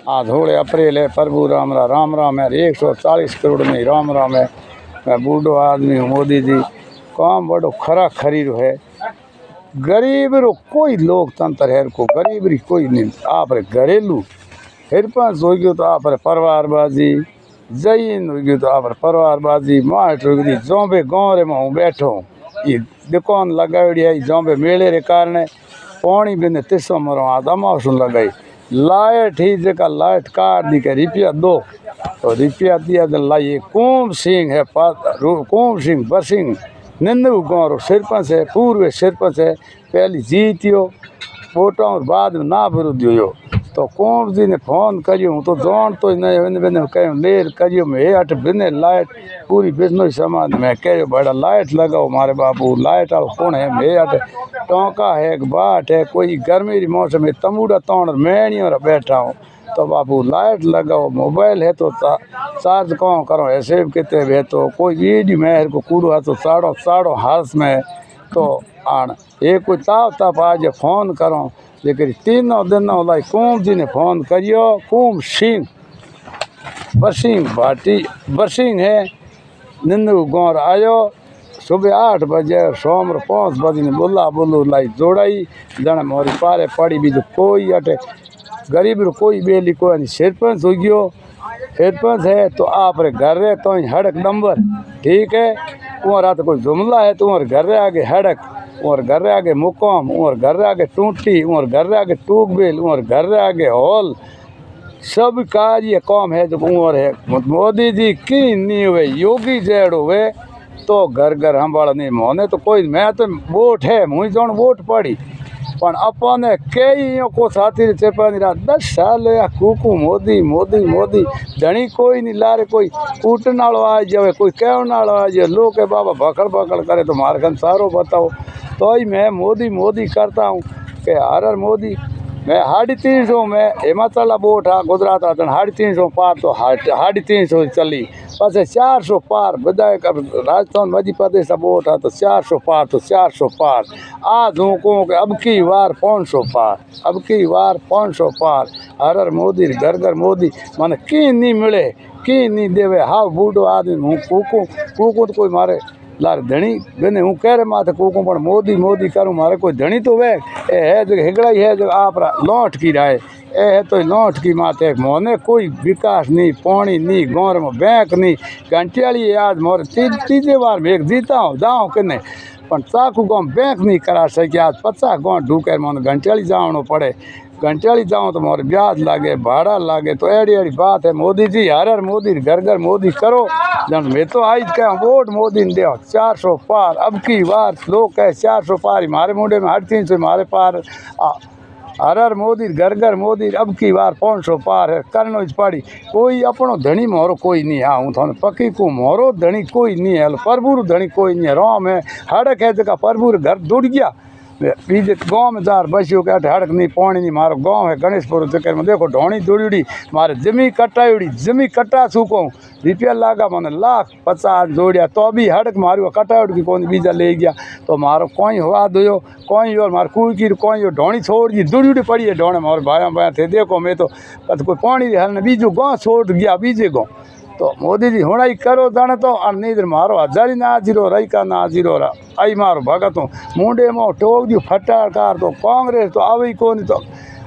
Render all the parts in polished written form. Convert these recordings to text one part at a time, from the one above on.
आज होड़े अप्रैल है, प्रभु राम राम है, 140 करोड़ में राम राम है। मैं बूढ़ो आदमी हूँ, मोदी जी काम बड़ो खरा खरी रो है। गरीब रो कोई लोकतंत्र है को, गरीब री कोई नहीं। आप रे घरेलू हिरपंच हो गयो तो आप रे परिवारबाजी, जईन हो गयो तो आप रे परिवारबाजी, माट हो गई जोबे गाँव रे में बैठो ये दुकान लगाड़ी है जोबे मेले रे कारण पानी बिने तिसो मरो आ दमाशु लगाई लाइट ही जगह लाइट काट दी के रुपया दो तो रुपया दिया तो लाइए। कुंभ सिंह है, कुंभ सिंह बरसिंह निंदू गाँव सरपंच है, पूर्व सरपंच है, पहली जीतियो वोटा और बाद में ना विरोध हो तो कुंभ जी ने फोन करियो तो जान तो नहीं कहो लेर करियो मैं अट बिने लाइट पूरी बिजनोई समाज में कहो बड़ा लाइट लगाओ मारे बाबू लाइट आओ कौन है मैं अट टोंका है बाट है कोई गर्मी मौसम है तमूड़ा तौड़ मैं और बैठा हूँ तो बाबू लाइट लगाओ। मोबाइल है तो चार्ज कौन करो ऐसे कितने है तो कोई वीडियो में को कूड़ो है तो साड़ो साड़ो हाथ में तो आन ये कोई ताप ताप आज फोन करो लेकिन तीनों दिनों लाई कुंभ जी ने फोन करियो। कुंभ सिंह बरसिंह भाटी बरसिंह है निंदू गाँव आयो सुबह 8 बजे शाम 5 बजे ने बोलू लाई जोड़ाई जन मोरी पारे पड़ी भी तो कोई अटे गरीब रो कोई बेली कोई सरपंच हो गयो सरपंच है तो आप रे घर रे तो हड़क नंबर ठीक है तुम्हारा तो कोई जुमला है तुम्हारे घर रे आगे हड़क और घर रे आगे मुकाम और घर रे आगे टूटी और घर रे आगे ट्यूबवेल और घर रे आगे हॉल सब कार्य काम है जो उम्र है। मोदी जी की नहीं हुए योगी जेड़ हुए तो घर घर हंबाड़ नहीं मोने तो कोई मैं तो वोट है मुझे जौन वोट पड़ी पर अपने कई को साथी चेपानी रहा 10 साल या कूकू मोदी मोदी मोदी धनी कोई नहीं लारे कोई कूटन वालों आ जाए कोई कहने वालों आ जाए लोग के बाबा भकड़ भकड़ करे तो मारे खन सारो बताओ तो ही मैं मोदी मोदी करता हूँ कि हर मोदी मैं 350 में हिमाचल वोट हाँ गुजरात आ 350 पार तो 350 चली पास 400 पार विधायक राजस्थान मध्य प्रदेश वोट है तो 400 पार तो 400 पार आज हूँ कहूँ कि अब की बार 500 पार अब की बार 500 पार हर मोदी घर घर मोदी माने की नहीं मिले की नहीं देवे हाँ बूढ़ो आदमी हूँ कूकू तो कोई मारे लार धनी बिने हूँ कह रहे माथे कूकू पर मोदी मोदी करूँ मारे कोई धनी तो वे है जो हिगड़ा ही है जो आप लौट की राय ए है तो लौट की माथे मोने कोई विकास नहीं पानी नहीं गाँव में बैंक नहीं घंटियाली आज मोर तीजे बार में एक जीता हूँ जाऊँ किन्ने पर चाकू गाँव बैंक नहीं करा सके आज 50 गाँव ढूके मोने घंटियाली जानो पड़े घंटियाली जाऊँ तो मोर ब्याज लागे भाड़ा लागे तो एड़ी एड़ी बात है। मोदी जी हर मोदी घर घर मोदी करो जन मैं तो आज कह वोट मोदी ने दे 400 पार अब की बार लोग कहे 400 पार मारे मुंडे में 350 मारे पार हर मोदी घर घर मोदी अब की बार 500 पार है करनो पड़ी कोई अपनो धनी मोरो कोई नहीं हाँ हूँ थाने पक्की को मोरो धनी कोई नहीं है प्रभु धनी कोई नहीं है राम है हड़क है जगह प्रभु घर दुड़ गया बीजे गाँव में जार बसियो के हड़क नहीं पानी नहीं मारो गाँव है गणेशपुर चक्कर में देखो ढोनी दुड़ी मारे जमी कटाई जमी कटा सूको रुपया लागा मैंने 1,50,000 जोड़िया तो भी हड़क मारो कटाई की कौन बीजा ले गया तो मारो कोई हवा दो कोई और मार कुई की कोई ढोनी छोड़ दी दुड़ी पड़ी है ढोने मारे भाया भाया थे देखो मैं तो कोई पानी हल बीजू गाँव छोड़ गया बीजे गाँव तो मोदी जी होना ही करो जाने तो नहीं मारो हजारी ना जीरो रही का ना जीरो रहा आई मारो भगत हूँ मुंडे में टोक दी फटाकार तो कांग्रेस तो आई कौन तो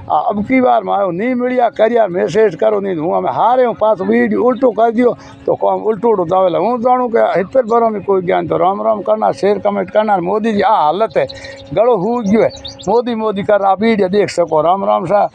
अब की बार मारो नहीं मिलिया करिया मैसेज करो नहीं हूँ हमें हारे हूँ पास वीडियो उल्टो कर दियो तो कौन उल्टो जावेला हूँ जानूँ कि हितर भरों में कोई ज्ञान तो राम राम करना शेयर कमेंट करना मोदी जी आ हालत है गड़ो हो गयो है मोदी मोदी कर आप वीडियो देख सको राम राम सा।